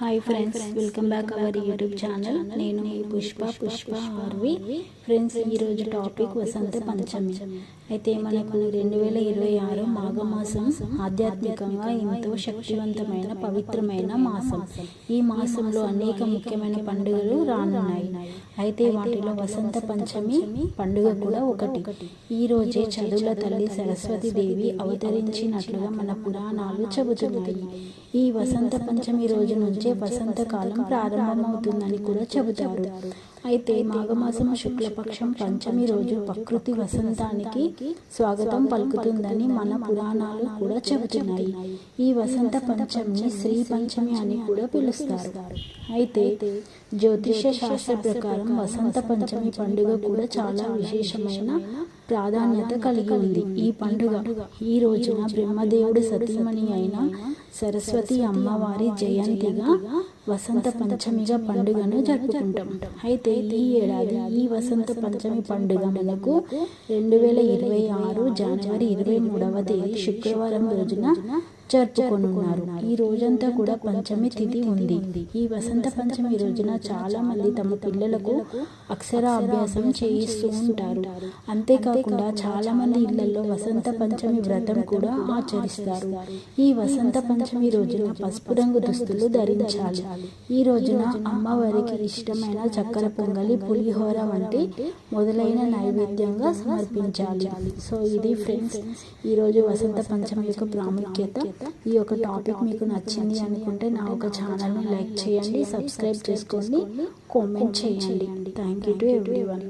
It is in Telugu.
Hi friends, welcome back our YouTube channel. నేను మీ పుష్ప ఆర్వి. ఫ్రెండ్స్, ఈరోజు టాపిక్ వసంత పంచమి. అయితే మనకు 2026 మాఘమాసం ఆధ్యాత్మికంగా ఎంతో శక్తివంతమైన పవిత్రమైన మాసం. ఈ మాసంలో అనేక ముఖ్యమైన పండుగలు రానున్నాయి. అయితే వాటిలో వసంత పంచమి పండుగ కూడా ఒకటి. ఈ రోజే చదువుల తల్లి సరస్వతి దేవి అవతరించినట్లుగా మన పురాణాలు చెబుతున్నాయి. ఈ వసంత పంచమి రోజు నుంచే వసంతకాలం ప్రారంభమవుతుందని కూడా చెబుతారు. అయితే మాఘమాసం శుక్లపక్షం పంచమి రోజు ప్రకృతి వసంతానికి స్వాగతం పలుకుతుందని మన పురాణాలు కూడా చెబుతున్నాయి. ఈ వసంత పంచమిని శ్రీ పంచమి అని కూడా పిలుస్తారు. అయితే జ్యోతిష శాస్త్ర ప్రకారం వసంత పంచమి పండుగ కూడా చాలా విశేషమైన ప్రాధాన్యత కలిగి ఉంది. ఈ పండుగ ఈ రోజున బ్రహ్మదేవుడి సతీమణి అయిన సరస్వతి అమ్మవారి జయంతిగా వసంత పంచమిగా పండుగను జరుపుకుంటాం. అయితే ఈ ఏడాది ఈ వసంత పంచమి పండుగ మనకు 2026 జనవరి 23వ తేదీ శుక్రవారం రోజున జరుపుకొనున్నారు. ఈ రోజంతా కూడా పంచమి తిథి ఉంది. ఈ వసంత పంచమి రోజున చాలా మంది తమ పిల్లలకు అక్షరాభ్యాసం చేయిస్తూ ఉంటారు. అంతేకాకుండా చాలా మంది ఇళ్లలో వసంత పంచమి వ్రతం కూడా ఆచరిస్తారు. ఈ వసంత పంచమి రోజున పసుపు రంగు దుస్తులు ధరించాలి. ఈ రోజున అమ్మవారికి ఇష్టమైన చక్కెర పొంగలి, పులిహోర వంటి మొదలైన నైవేద్యంగా సమర్పించాలి. సో ఇది ఫ్రెండ్స్, ఈరోజు వసంత పంచమి యొక్క ప్రాముఖ్యత. ఈ యొక్క టాపిక్ మీకు నచ్చింది అనుకుంటే నా ఒక ఛానల్ని లైక్ చేయండి, సబ్స్క్రైబ్ చేసుకోండి, కామెంట్ చేయండి. Thank you to everyone.